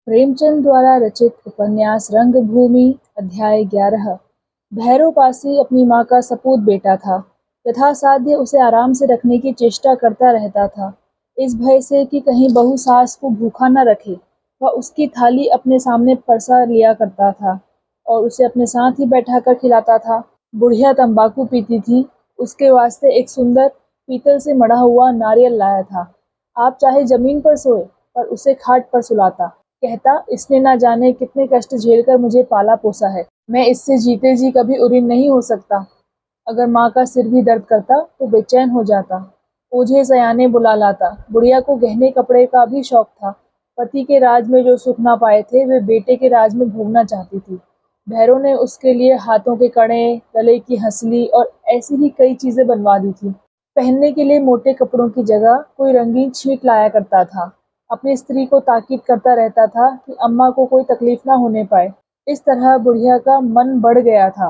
प्रेमचंद द्वारा रचित उपन्यास रंगभूमि अध्याय 11। भैरव पासी अपनी माँ का सपूत बेटा था। यथासाध्य उसे आराम से रखने की चेष्टा करता रहता था, इस भय से कि कहीं बहू सास को भूखा न रखे। वह उसकी थाली अपने सामने परसा लिया करता था और उसे अपने साथ ही बैठाकर खिलाता था। बुढ़िया तंबाकू पीती थी, उसके वास्ते एक सुंदर पीतल से मढ़ा हुआ नारियल लाया था। आप चाहे जमीन पर सोए, पर उसे खाट पर सुलाता। कहता, इसने ना जाने कितने कष्ट झेलकर मुझे पाला पोसा है, मैं इससे जीते जी कभी उरीन नहीं हो सकता। अगर माँ का सिर भी दर्द करता तो बेचैन हो जाता। ओझे सयाने बुला लाता। बुढ़िया को गहने कपड़े का भी शौक था। पति के राज में जो सुख ना पाए थे, वे बेटे के राज में भोगना चाहती थी। भैरव ने उसके लिए हाथों के कड़े, गले की हंसली और ऐसी ही कई चीजें बनवा दी थी। पहनने के लिए मोटे कपड़ों की जगह कोई रंगीन छींट लाया करता था। अपनी स्त्री को ताकीद करता रहता था कि अम्मा को कोई तकलीफ ना होने पाए। इस तरह बुढ़िया का मन बढ़ गया था।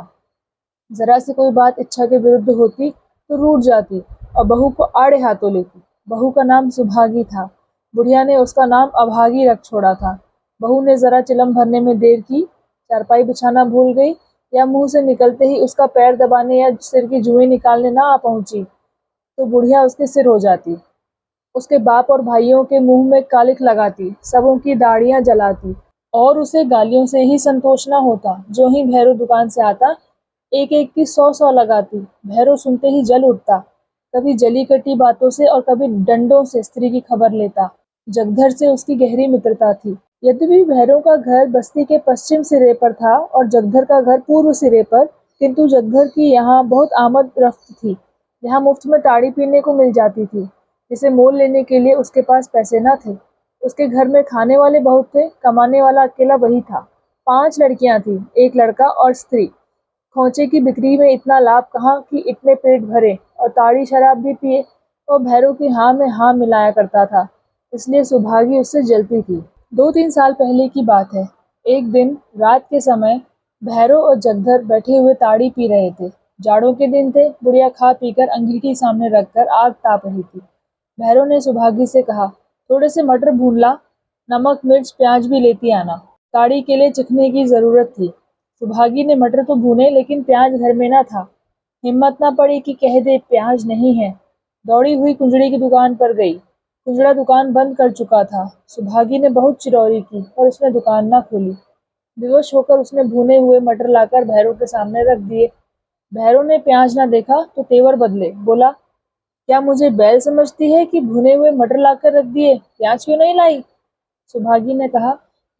जरा से कोई बात इच्छा के विरुद्ध होती तो रूठ जाती और बहू को आड़े हाथों लेती। बहू का नाम सुभागी था। बुढ़िया ने उसका नाम अभागी रख छोड़ा था। बहू ने जरा चिलम भरने में देर की, चारपाई बिछाना भूल गई या मुंह से निकलते ही उसका पैर दबाने या सिर की जुएं निकालने ना आ पहुंची तो बुढ़िया उसके सिर हो जाती। उसके बाप और भाइयों के मुंह में कालिख लगाती, सबों की दाढ़ियां जलाती और उसे गालियों से ही संतोष न होता। जो ही भैरव दुकान से आता, एक एक की 100 लगाती। भैरव सुनते ही जल उठता, कभी जली कटी बातों से और कभी डंडों से स्त्री की खबर लेता। जगधर से उसकी गहरी मित्रता थी। यद्यपि भैरव का घर बस्ती के पश्चिम सिरे पर था और जगधर का घर पूर्व सिरे पर, किंतु जगधर की यहाँ बहुत आमद रफ्त थी। यहाँ मुफ्त में ताड़ी पीने को मिल जाती थी, जिसे मोल लेने के लिए उसके पास पैसे न थे। उसके घर में खाने वाले बहुत थे, कमाने वाला अकेला वही था। 5 लड़कियां थीं, एक लड़का और स्त्री। खोचे की बिक्री में इतना लाभ कहाँ कि इतने पेट भरे और ताड़ी शराब भी पिए। और भैरव की हाँ में हाँ मिलाया करता था, इसलिए सुभागी उससे जलती थी। 2-3 साल पहले की बात है। एक दिन रात के समय भैरव और जगधर बैठे हुए ताड़ी पी रहे थे। जाड़ों के दिन थे। बुढ़िया खा पीकर अंगीठी सामने रखकर आग ताप रही थी। भैरव ने सुभागी से कहा, थोड़े से मटर भून ला, नमक मिर्च प्याज भी लेती आना। ताड़ी के लिए चिखने की जरूरत थी। सुभागी ने मटर तो भूने, लेकिन प्याज घर में न था। हिम्मत न पड़ी कि कह दे प्याज नहीं है। दौड़ी हुई कुंजड़ी की दुकान पर गई। कुंजड़ा दुकान बंद कर चुका था। सुभागी ने बहुत चिरौरी की और उसने दुकान न खोली। विवश होकर उसने भुने हुए मटर लाकर भैरव के सामने रख दिए। भैरव ने प्याज न देखा तो तेवर बदले, बोला, क्या मुझे बैल समझती है कि भुने हुए मटर लाकर रख दिए, प्याज क्यों नहीं लाई? सुभागी ने कहा,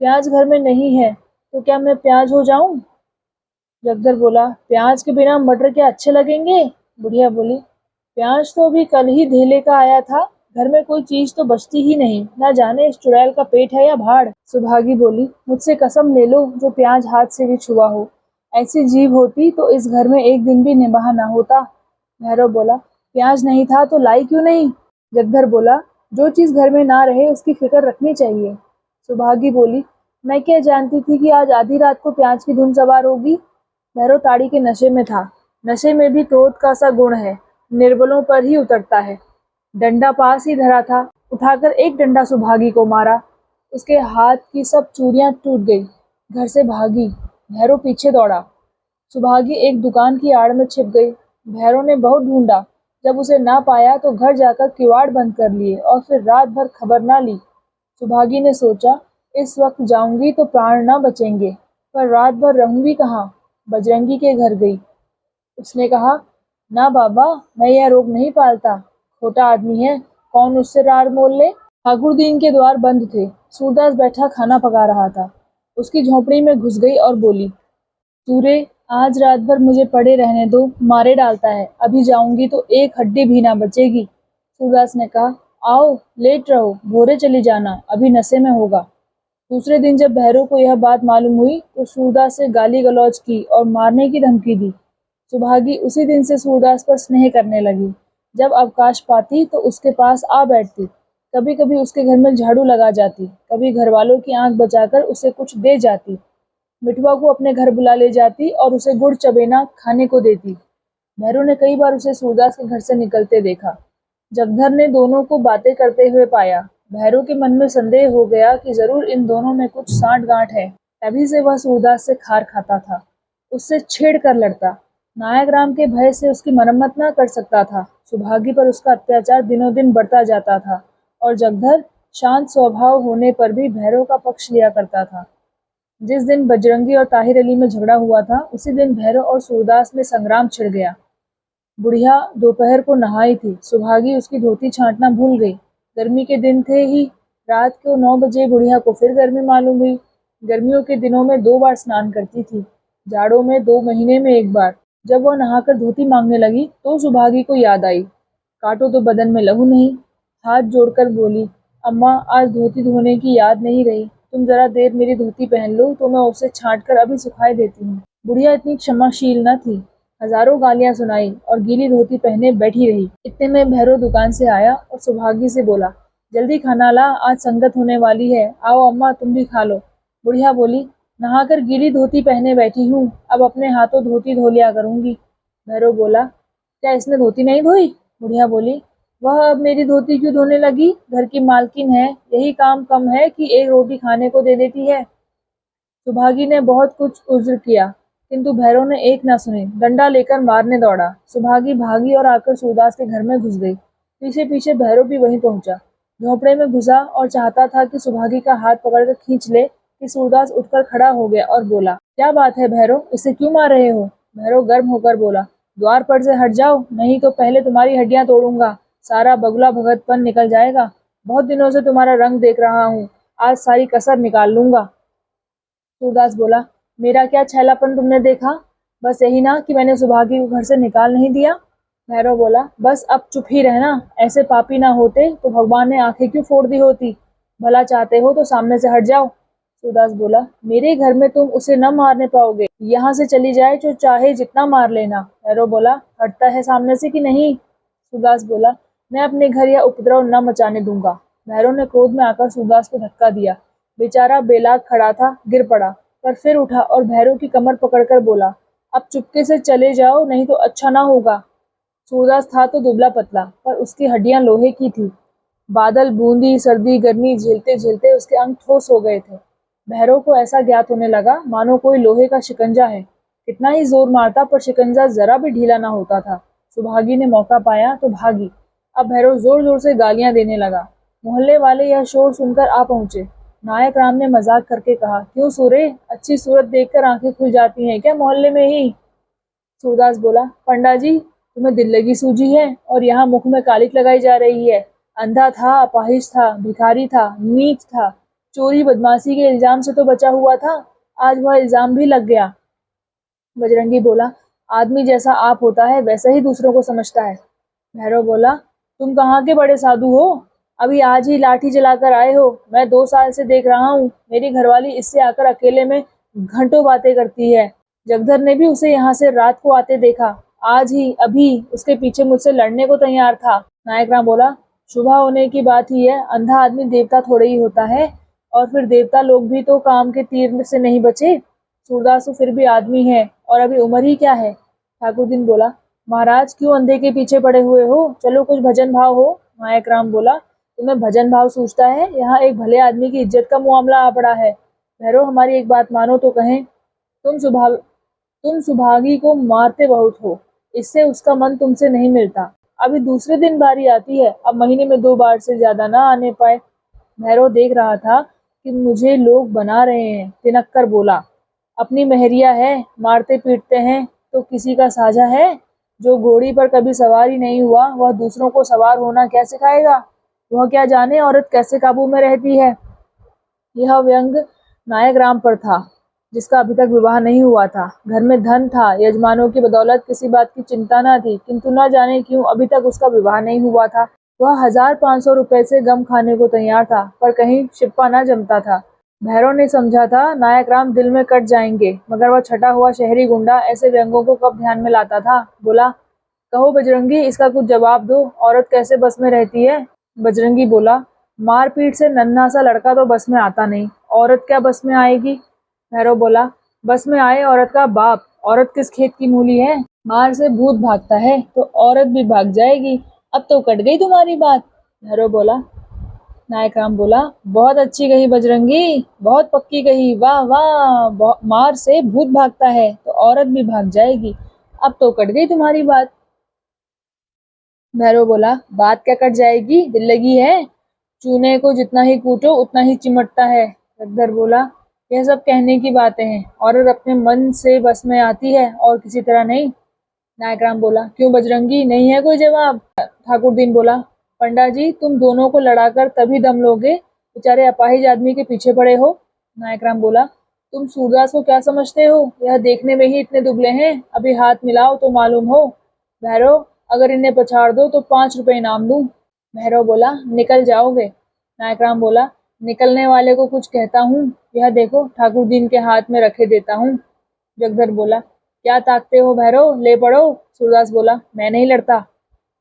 प्याज घर में नहीं है तो क्या मैं प्याज हो जाऊं? जगदर बोला, प्याज के बिना मटर क्या अच्छे लगेंगे? बुढ़िया बोली, प्याज तो अभी कल ही धेले का आया था, घर में कोई चीज तो बचती ही नहीं, ना जाने इस चुड़ैल का पेट है या भाड़। सुभागी बोली, मुझसे कसम ले लो जो प्याज हाथ से भी छुआ हो। ऐसी जीव होती तो इस घर में एक दिन भी निबाह ना होता। भैरव बोला, प्याज नहीं था तो लाई क्यों नहीं? जगधर बोला, जो चीज घर में ना रहे उसकी फिक्र रखनी चाहिए। सुभागी बोली, मैं क्या जानती थी कि आज आधी रात को प्याज की धुन सवार होगी। भैरव ताड़ी के नशे में था। नशे में भी क्रोध का सा गुण है, निर्बलों पर ही उतरता है। डंडा पास ही धरा था, उठाकर एक डंडा सुभागी को मारा। उसके हाथ की सब चूड़ियां टूट गई। घर से भागी। भैरव पीछे दौड़ा। सुभागी एक दुकान की आड़ में छिप गई। भैरव ने बहुत ढूंढा। जब उसे ना पाया तो घर जाकर किवाड़ बंद कर लिए और फिर रात भर खबर ना ली। सुभागी ने सोचा, इस वक्त जाऊंगी तो प्राण ना बचेंगे, पर रात भर रहूंगी कहाँ? बजरंगी के घर गई। उसने कहा, ना बाबा, मैं यह रोग नहीं पालता, छोटा आदमी है, कौन उससे रार मोल ले। ठाकुरदीन के द्वार बंद थे। सूरदास बैठा खाना पका रहा था। उसकी झोंपड़ी में घुस गई और बोली, सूरे, आज रात भर मुझे पड़े रहने दो, मारे डालता है, अभी जाऊंगी तो एक हड्डी भी ना बचेगी। सूरदास ने कहा, आओ लेट रहो, भोरे चली जाना, अभी नशे में होगा। दूसरे दिन जब भैरव को यह बात मालूम हुई तो सूरदास से गाली गलौज की और मारने की धमकी दी। सुभागी उसी दिन से सूरदास पर स्नेह करने लगी। जब अवकाश पाती तो उसके पास आ बैठती। कभी कभी उसके घर में झाड़ू लगा जाती, कभी घर वालों की आंख बचाकर उसे कुछ दे जाती। मिठुआ को अपने घर बुला ले जाती और उसे गुड़ चबेना खाने को देती। भैरव ने कई बार उसे सूरदास के घर से निकलते देखा। जगधर ने दोनों को बातें करते हुए पाया। भैरव के मन में संदेह हो गया कि जरूर इन दोनों में कुछ सांठ-गांठ है। तभी से वह सूरदास से खार खाता था, उससे छेड़ कर लड़ता। नायक राम के भय से उसकी मरम्मत न कर सकता था। सुभागी पर उसका अत्याचार दिनों दिन बढ़ता जाता था और जगधर शांत स्वभाव होने पर भी भैरव का पक्ष लिया करता था। जिस दिन बजरंगी और ताहिर अली में झगड़ा हुआ था, उसी दिन भैरव और सूरदास में संग्राम छिड़ गया। बुढ़िया दोपहर को नहाई थी। सुभागी उसकी धोती छांटना भूल गई। गर्मी के दिन थे ही। रात को 9 बजे बुढ़िया को फिर गर्मी मालूम हुई। गर्मियों के दिनों में 2 बार स्नान करती थी, जाड़ों में 2 महीने में 1 बार। जब वह नहाकर धोती मांगने लगी तो सुभागी को याद आई, काटो तो बदन में लहू नहीं। हाथ जोड़कर बोली, अम्मा आज धोती धोने की याद नहीं रही, तुम जरा देर मेरी धोती पहन लो तो मैं उसे छांटकर अभी सुखाई देती हूँ। बुढ़िया इतनी क्षमाशील न थी। हजारों गालियां सुनाई और गीली धोती पहने बैठी रही। इतने में भैरव दुकान से आया और सुभागी से बोला, जल्दी खाना ला, आज संगत होने वाली है, आओ अम्मा तुम भी खा लो। बुढ़िया बोली, नहाकर गीली धोती पहने बैठी हूँ, अब अपने हाथों धोती धो लिया करूंगी। भैरव बोला, क्या इसने धोती नहीं धोई? बुढ़िया बोली, वह अब मेरी धोती क्यों धोने लगी? घर की मालकिन है, यही काम कम है कि एक रोटी खाने को दे देती है। सुभागी ने बहुत कुछ उज्र किया, किंतु भैरव ने एक न सुनी। डंडा लेकर मारने दौड़ा। सुभागी भागी और आकर सूरदास के घर में घुस गई। पीछे पीछे भैरव भी वहीं पहुंचा। झोंपड़े में घुसा और चाहता था कि सुभागी का हाथ पकड़कर खींच ले कि सूरदास उठकर खड़ा हो गया और बोला, क्या बात है भैरव, इसे क्यों मार रहे हो? भैरव गर्म होकर बोला, द्वार पर से हट जाओ, नहीं तो पहले तुम्हारी हड्डियां तोड़ूंगा, सारा बगुला भगतपन निकल जाएगा। बहुत दिनों से तुम्हारा रंग देख रहा हूँ, आज सारी कसर निकाल लूंगा। सूरदास बोला, मेरा क्या छैलापन तुमने देखा? बस यही ना कि मैंने सुभागी को घर से निकाल नहीं दिया। भैरव बोला, बस अब चुप ही रहना, ऐसे पापी ना होते तो भगवान ने आंखें क्यों फोड़ दी होती। भला चाहते हो तो सामने से हट जाओ। सूरदास बोला, मेरे घर में तुम उसे न मारने पाओगे, यहाँ से चली जाए तो चाहे जितना मार लेना। भैरव बोला, हटता है सामने से कि नहीं? सूरदास बोला, मैं अपने घर या उपद्रव न मचाने दूंगा। भैरव ने क्रोध में आकर सूरदास को धक्का दिया। बेचारा बेलाग खड़ा था, गिर पड़ा, पर फिर उठा और भैरव की कमर पकड़कर बोला, अब चुपके से चले जाओ, नहीं तो अच्छा ना होगा। सूरदास था तो दुबला पतला, पर उसकी हड्डियां लोहे की थी। बादल, बूंदी, सर्दी, गर्मी झेलते झेलते उसके अंग ठोस हो गए थे। भैरव को ऐसा ज्ञात होने लगा मानो कोई लोहे का शिकंजा है। कितना ही जोर मारता पर शिकंजा जरा भी ढीला ना होता था। सुभागी ने मौका पाया तो भागी। अब भैरव जोर जोर से गालियां देने लगा। मोहल्ले वाले यह शोर सुनकर आ पहुंचे। नायक राम ने मजाक करके कहा, क्यों सूरे, अच्छी सूरत देखकर आंखें खुल जाती हैं क्या मोहल्ले में ही? सूरदास बोला, पंडा जी तुम्हें दिल लगी सूझी है और यहाँ मुख में कालिक लगाई जा रही है। अंधा था, अपाहिज था, भिखारी था, नीच था, चोरी बदमाशी के इल्जाम से तो बचा हुआ था, आज वह इल्जाम भी लग गया। बजरंगी बोला, आदमी जैसा आप होता है वैसा ही दूसरों को समझता है। भैरव बोला, तुम कहाँ के बड़े साधु हो, अभी आज ही लाठी जलाकर आए हो। मैं 2 साल से देख रहा हूँ, मेरी घरवाली इससे आकर अकेले में घंटों बातें करती है। जगधर ने भी उसे यहाँ से रात को आते देखा, आज ही अभी उसके पीछे मुझसे लड़ने को तैयार था। नायक राम बोला, शुभ होने की बात ही है, अंधा आदमी देवता थोड़े ही होता है, और फिर देवता लोग भी तो काम के तीर से नहीं बचे। सूरदास तो फिर भी आदमी है और अभी उम्र ही क्या है। ठाकुरदीन बोला, महाराज क्यों अंधे के पीछे पड़े हुए हो, चलो कुछ भजन भाव हो। नायक राम बोला, तुम्हें भजन भाव सूझता है, यहाँ एक भले आदमी की इज्जत का मामला आ पड़ा है। भैरव हमारी एक बात मानो तो कहें, तुम सुभागी को मारते बहुत हो, इससे उसका मन तुमसे नहीं मिलता। अभी दूसरे दिन बारी आती है, अब महीने में 2 बार से ज्यादा ना आने पाए। भैरव देख रहा था कि मुझे लोग बना रहे हैं, तिनक कर बोला, अपनी महरिया है, मारते पीटते हैं तो किसी का साझा है। जो घोड़ी पर कभी सवार ही नहीं हुआ, वह दूसरों को सवार होना क्या सिखाएगा? वह क्या जाने औरत कैसे काबू में रहती है। यह व्यंग नायक राम पर था, जिसका अभी तक विवाह नहीं हुआ था। घर में धन था, यजमानों की बदौलत किसी बात की चिंता न थी, किंतु न जाने क्यों अभी तक उसका विवाह नहीं हुआ था। वह 1500 रुपए से गम खाने को तैयार था, पर कहीं शिप्पा न जमता था। भैरव ने समझा था नायक राम दिल में कट जाएंगे, मगर वह छटा हुआ शहरी गुंडा ऐसे व्यंगों को कब ध्यान में लाता था। बोला, कहो बजरंगी, इसका कुछ जवाब दो, औरत कैसे बस में रहती है? बजरंगी बोला, मारपीट से नन्हा सा लड़का तो बस में आता नहीं, औरत क्या बस में आएगी? भैरव बोला, बस में आए औरत का बाप, औरत किस खेत की मूली है? मार से भूत भागता है तो औरत भी भाग जाएगी। अब तो कट गई तुम्हारी बात। भैरव बोला, नायक राम बोला, बहुत अच्छी कही बजरंगी, बहुत पक्की कही, वाह वाह, मार से भूत भागता है तो औरत भी भाग जाएगी। अब तो कट गई तुम्हारी बात। भैरव बोला, बात क्या कट जाएगी, दिल लगी है। चूने को जितना ही कूटो उतना ही चिमटता है। जगधर बोला, यह सब कहने की बातें हैं, औरत अपने मन से बस में आती है और किसी तरह नहीं। नायक राम बोला, क्यों बजरंगी, नहीं है कोई जवाब। ठाकुर दीन बोला, पंडा जी तुम दोनों को लड़ाकर तभी दम लोगे, बेचारे अपाहिज आदमी के पीछे पड़े हो। नायक राम बोला, तुम सूरदास को क्या समझते हो, यह देखने में ही इतने दुबले हैं, अभी हाथ मिलाओ तो मालूम हो। भैरव, अगर इन्हें पछाड़ दो तो 5 रुपए इनाम दूं। भैरव बोला, निकल जाओगे। नायक राम बोला, निकलने वाले को कुछ कहता हूँ, यह देखो ठाकुर दीन के हाथ में रखे देता हूँ। जगधर बोला, क्या ताकते हो भैरव, ले पड़ो। सूरदास बोला, मैं नहीं लड़ता।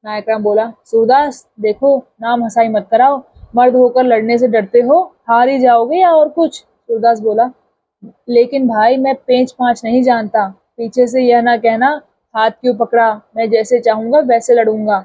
नायक राम बोला, सूरदास देखो, नाम हंसाई मत कराओ, मर्द होकर लड़ने से डरते हो, हार ही जाओगे या और कुछ। सूरदास बोला, लेकिन भाई मैं पेंच पांच नहीं जानता, पीछे से यह ना कहना हाथ क्यों पकड़ा, मैं जैसे चाहूंगा वैसे लड़ूंगा।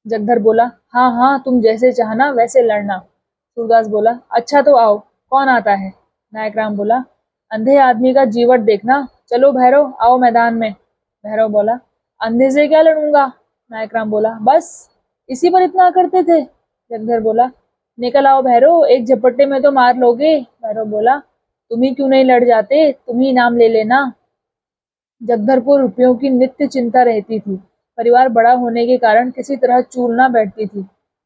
जगधर बोला, हाँ हाँ तुम जैसे चाहना वैसे लड़ना। सूरदास बोला, अच्छा तो आओ, कौन आता है। नायक राम बोला, अंधे आदमी का जीवट देखना, चलो भैरव आओ मैदान में। भैरव बोला, अंधे से क्या लड़ूंगा। नायक राम बोला, बस इसी पर इतना करते थे। जगधर बोला, निकल आओ भैरव, एक झपट्टे में तो मार लोगे। भैरव बोला, तुम ही क्यों नहीं लड़ जाते, तुम ही इनाम ले लेना। जगधर को रुपयों की नित्य चिंता रहती थी। परिवार बड़ा होने के कारण किसी तरह चूल ना बैठती थी।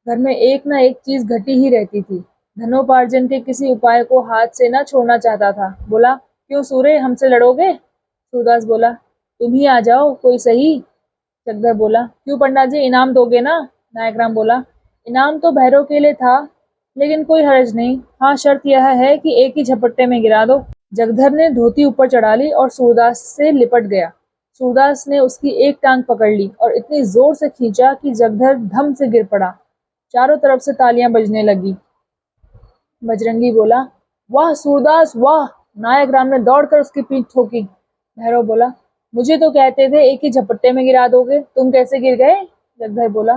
घर में एक न एक चीज घटी ही रहती थी। धनोपार्जन के किसी उपाय को हाथ से न छोड़ना चाहता था। बोला, क्यों सूरे, हमसे लड़ोगे। सूरदास बोला, तुम ही आ जाओ कोई सही। जगधर बोला, क्यों पंडा जी, इनाम दोगे ना। नायक राम बोला, इनाम तो भैरव के लिए था, लेकिन कोई हर्ज नहीं, हाँ शर्त यह है कि एक ही झपट्टे में गिरा दो। जगधर ने धोती ऊपर चढ़ा ली और सूरदास से लिपट गया। सूरदास ने उसकी एक टांग पकड़ ली और इतनी जोर से खींचा कि जगधर धम से गिर पड़ा। चारों तरफ से तालियां बजने लगी। बजरंगी बोला, वाह सूरदास वाह। नायक राम ने दौड़कर उसकी पीठ ठोकी। भैरव बोला, मुझे तो कहते थे एक ही झपट्टे में गिरा दोगे, तुम कैसे गिर गए। जगधर बोला,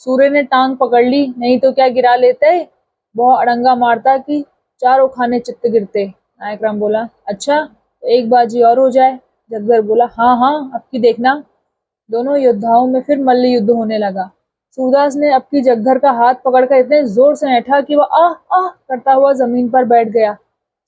सूर्य ने टांग पकड़ ली, नहीं तो क्या गिरा लेते, बहुत अड़ंगा मारता कि चारों खाने चित्त गिरते। नायक राम बोला, अच्छा तो एक बाजी और हो जाए। जगधर बोला, हाँ हाँ अब की देखना। दोनों योद्धाओं में फिर मल्ल युद्ध होने लगा। सूरदास ने अब की जगधर का हाथ पकड़कर इतने जोर से ऐंठा कि वह आह आह करता हुआ जमीन पर बैठ गया।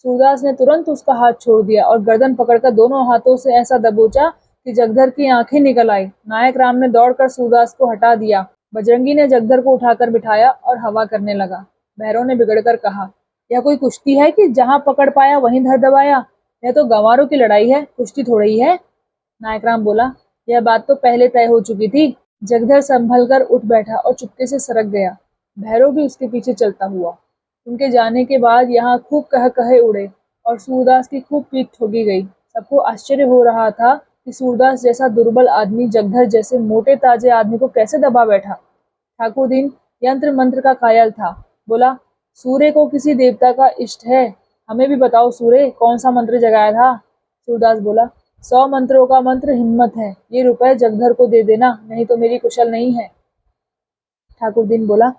सूरदास ने तुरंत उसका हाथ छोड़ दिया और गर्दन पकड़कर दोनों हाथों से ऐसा दबोचा कि जगधर की आंखें निकल आई। नायक राम ने दौड़कर सूरदास को हटा दिया। बजरंगी ने जगधर को उठाकर बिठाया और हवा करने लगा। भैरव ने बिगड़कर कहा, यह कोई कुश्ती है कि जहां पकड़ पाया वहीं धर दबाया, यह तो गंवारों की लड़ाई है, कुश्ती थोड़ी है। नायक राम बोला, यह बात तो पहले तय हो चुकी थी। जगधर संभल कर उठ बैठा और चुपके से सरक गया। भैरव भी उसके पीछे चलता हुआ। उनके जाने के बाद यहाँ खूब कह कहे उड़े और सूरदास की खूब पीठ ठोकी गई। सबको आश्चर्य हो रहा था कि सूरदास जैसा दुर्बल आदमी जगधर जैसे मोटे ताजे आदमी को कैसे दबा बैठा। ठाकुर दीन यंत्र मंत्र का कायल था। बोला, सूर्य को किसी देवता का इष्ट है, हमें भी बताओ सूर्य, कौन सा मंत्र जगाया था। सूरदास बोला, 100 मंत्रों का मंत्र हिम्मत है, ये रुपए जगधर को दे देना, नहीं तो मेरी कुशल नहीं है। ठाकुर दीन बोला,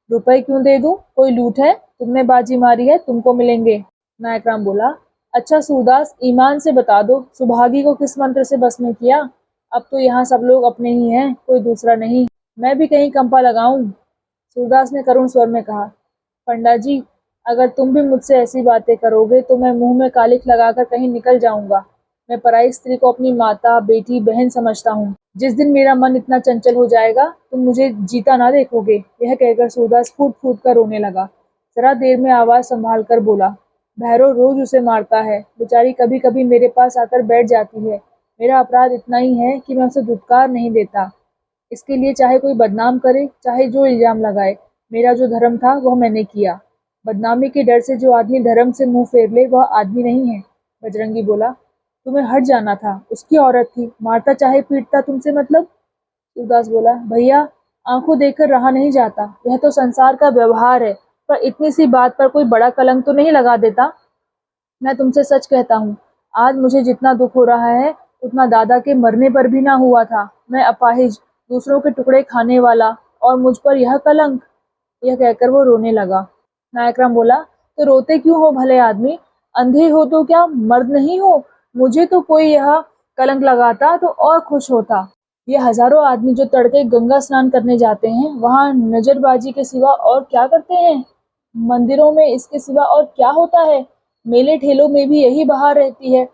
रुपए क्यों दे दूं, कोई लूट है, तुमने बाजी मारी है, तुमको मिलेंगे। नायक राम बोला, अच्छा सूरदास, ईमान से बता दो, सुभागी को किस मंत्र से बस में किया। अब तो यहाँ सब लोग अपने ही हैं, कोई दूसरा नहीं, मैं भी कहीं कंपा लगाऊं। सूरदास ने करुण स्वर में कहा, पंडा जी अगर तुम भी मुझसे ऐसी बातें करोगे तो मैं मुंह में कालिख लगाकर कहीं निकल जाऊंगा। मैं पराई स्त्री को अपनी माता, बेटी, बहन समझता हूँ। जिस दिन मेरा मन इतना चंचल हो जाएगा तुम मुझे जीता ना देखोगे। यह कहकर सूरदास फूट फूट कर रोने लगा। जरा देर में आवाज संभाल कर बोला, भैरव रोज उसे मारता है, बेचारी कभी कभी मेरे पास आकर बैठ जाती है। मेरा अपराध इतना ही है कि मैं उसे धुतकार नहीं देता। इसके लिए चाहे कोई बदनाम करे, चाहे जो इल्जाम लगाए, मेरा जो धर्म था वह मैंने किया। बदनामी के डर से जो आदमी धर्म से मुंह फेर ले वह आदमी नहीं है। बजरंगी बोला, तुम्हें हट जाना था, उसकी औरत थी, मारता चाहे पीटता, तुमसे मतलब। सूरदास बोला, भैया आंखों देखकर रहा नहीं जाता, यह तो संसार का व्यवहार है, पर इतनी सी बात पर कोई बड़ा कलंक तो नहीं लगा देता। मैं तुमसे सच कहता हूँ, आज मुझे जितना दुख हो रहा है उतना दादा के मरने पर भी ना हुआ था। मैं अपाहिज, दूसरों के टुकड़े खाने वाला, और मुझ पर यह कलंक। यह कहकर वो रोने लगा। नायकराम बोला, तो रोते क्यों हो भले आदमी? अंधे हो तो क्या मर्द नहीं हो? मुझे तो कोई यह कलंक लगाता तो और खुश होता। ये हजारों आदमी जो तड़के गंगा स्नान करने जाते हैं, वहां नजरबाजी के सिवा और क्या करते हैं? मंदिरों में इसके सिवा और क्या होता है? मेले ठेलों में भी यही बहार रहती है।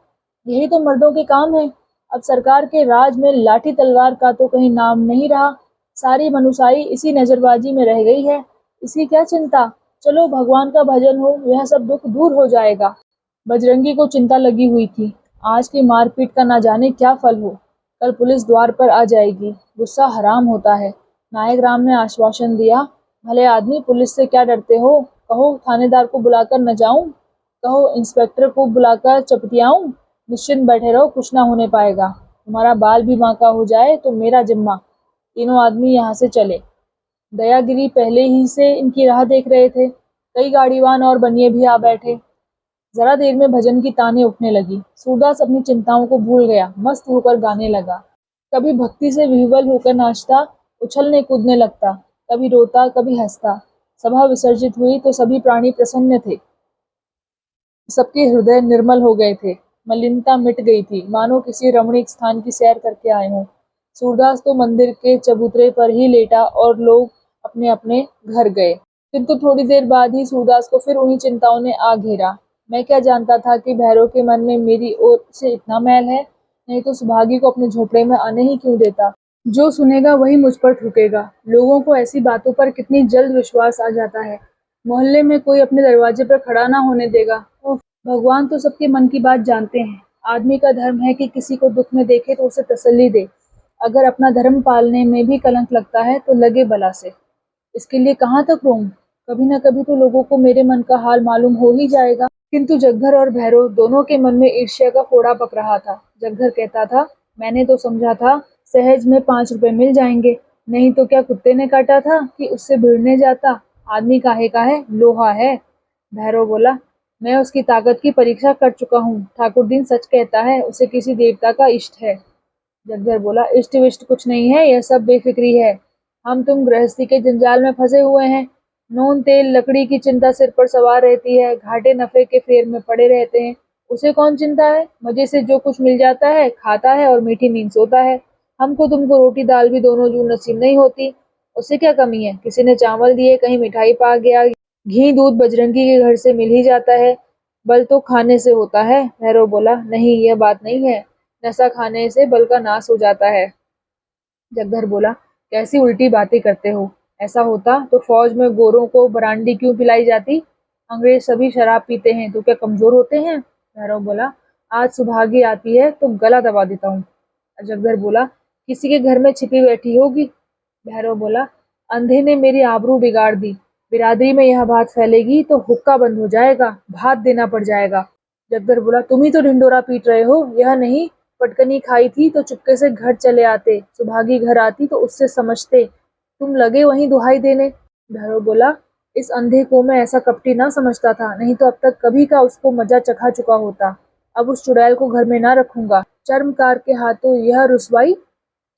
यही तो मर्दों के काम है। अब सरकार के राज में लाठी तलवार का तो कहीं नाम नहीं रहा। सारी मनुसाई इसी नजरबाजी में रह गई है। इसकी क्या चिंता? चलो भगवान का भजन हो, यह सब दुख दूर हो जाएगा। बजरंगी को चिंता लगी हुई थी। आज की मारपीट का ना जाने क्या फल हो। कल पुलिस द्वार पर आ जाएगी। गुस्सा हराम होता है। नायक राम ने आश्वासन दिया, भले आदमी पुलिस से क्या डरते हो? कहो थानेदार को बुलाकर न जाऊं? कहो इंस्पेक्टर को बुलाकर चपटियाऊं? निश्चिंत बैठे रहो, कुछ ना होने पाएगा। तुम्हारा बाल भी बांका हो जाए तो मेरा जिम्मा। तीनों आदमी यहाँ से चले। दयागिरी पहले ही से इनकी राह देख रहे थे। कई गाड़ीवान और बनिए भी आ बैठे। जरा देर में भजन की तानें उठने लगी। सूरदास अपनी चिंताओं को भूल गया, मस्त होकर गाने लगा। कभी भक्ति से विह्वल होकर नाचता, उछलने कूदने लगता, कभी रोता कभी हंसता। सभा विसर्जित हुई तो सभी प्राणी प्रसन्न थे। सबके हृदय निर्मल हो गए थे। मलिनता मिट गई थी, मानो किसी रमणीक स्थान की सैर करके आए हों। सूरदास तो मंदिर के चबूतरे पर ही लेटा और लोग अपने अपने घर गए। किंतु थोड़ी देर बाद ही सूरदास को फिर उन्हीं चिंताओं ने आ घेरा। मैं क्या जानता था कि भैरव के मन में मेरी ओर से इतना मैल है? नहीं तो सुभागी को अपने झोपड़े में आने ही क्यों देता? जो सुनेगा वही मुझ पर थूकेगा। लोगों को ऐसी बातों पर कितनी जल्द विश्वास आ जाता है। मोहल्ले में कोई अपने दरवाजे पर खड़ा ना होने देगा। उफ, भगवान तो सबके मन की बात जानते हैं। आदमी का धर्म है कि किसी को दुख में देखे तो उसे तसल्ली दे। अगर अपना धर्म पालने में भी कलंक लगता है तो लगे बला से। इसके लिए कहाँ तक रोऊं? कभी न कभी तो लोगों को मेरे मन का हाल मालूम हो ही जाएगा। किंतु जगधर और भैरव दोनों के मन में ईर्ष्या का फोड़ा पक रहा था। जगधर कहता था, मैंने तो समझा था सहज में 5 रुपए मिल जाएंगे। नहीं तो क्या कुत्ते ने काटा था कि उससे भिड़ने जाता? आदमी काहे का है? लोहा है। भैरव बोला, मैं उसकी ताकत की परीक्षा कर चुका हूँ। ठाकुर दीन सच कहता है, उसे किसी देवता का इष्ट है। जगधर बोला, इष्ट विष्ट कुछ नहीं है, यह सब बेफिक्री है। हम तुम गृहस्थी के जंजाल में फंसे हुए हैं। नून तेल लकड़ी की चिंता सिर पर सवार रहती है। घाटे नफे के फेर में पड़े रहते हैं। उसे कौन चिंता है? मजे से जो कुछ मिल जाता है खाता है और मीठी नींद सोता है। हमको तुमको रोटी दाल भी दोनों जून नसीब नहीं होती। उससे क्या कमी है? किसी ने चावल दिए, कहीं मिठाई पा गया, घी दूध बजरंगी के घर से मिल ही जाता है। बल तो खाने से होता है। भैरव बोला, नहीं, यह बात नहीं है। नशा खाने से बल का नाश हो जाता है। जगधर बोला, कैसी उल्टी बातें करते हो? ऐसा होता तो फौज में गोरों को बरांडी क्यों पिलाई जाती? अंग्रेज सभी शराब पीते हैं तो क्या कमजोर होते हैं? भैरव बोला, आज सुभागी आती है तो गला दबा देता हूँ। जगधर बोला, किसी के घर में छिपी बैठी होगी। भैरव बोला, अंधे ने मेरी आबरू बिगाड़ दी। बिरादरी में यह बात फैलेगी तो हुक्का बंद हो जाएगा, भात देना पड़ जाएगा। जगदर बोला, तुम ही तो ढिंडोरा पीट रहे हो। यह नहीं, पटकनी खाई थी तो चुपके से घर चले आते। सुभागी घर आती तो उससे समझते। तुम लगे वहीं दुहाई देने। भैरव बोला, इस अंधे को मैं ऐसा कपटी ना समझता था, नहीं तो अब तक कभी का उसको मजा चखा चुका होता। अब उस चुड़ैल को घर में ना रखूंगा। चर्मकार के हाथों यह रुसवाई।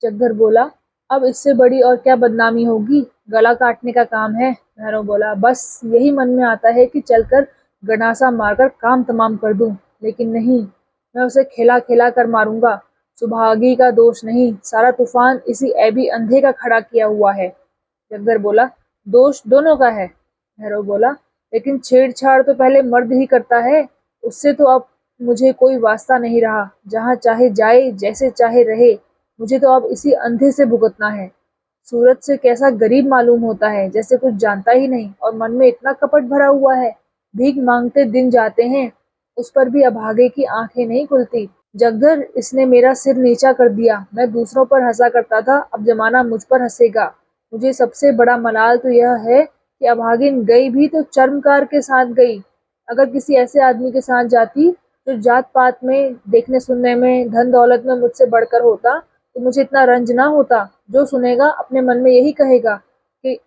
जगधर बोला, अब इससे बड़ी और क्या बदनामी होगी? गला काटने का काम है। भैरव बोला, बस यही मन में आता है कि चलकर गणासा मारकर काम तमाम कर दूं, लेकिन नहीं, मैं उसे खिला खिला कर मारूंगा। सुभागी का दोष नहीं, सारा तूफान इसी ऐबी अंधे का खड़ा किया हुआ है। जगधर बोला, दोष दोनों का है। भैरव बोला, लेकिन छेड़छाड़ तो पहले मर्द ही करता है। उससे तो अब मुझे कोई वास्ता नहीं रहा। जहाँ चाहे जाए, जैसे चाहे रहे। मुझे तो अब इसी अंधे से भुगतना है। सूरत से कैसा गरीब मालूम होता है, जैसे कुछ जानता ही नहीं, और मन में इतना कपट भरा हुआ है। भीख मांगते दिन जाते हैं, उस पर भी अभागे की आंखें नहीं खुलती। जगधर, इसने मेरा सिर नीचा कर दिया। मैं दूसरों पर हंसा करता था, अब जमाना मुझ पर हंसेगा। मुझे सबसे बड़ा मलाल तो यह है कि अभागिन गई भी तो चर्मकार के साथ गई। अगर किसी ऐसे आदमी के साथ जाती जो जात पात में, देखने सुनने में, धन दौलत में मुझसे बढ़कर होता, तो मुझे इतना रंज ना होता। जो सुनेगा अपने मन में यही कहेगा कि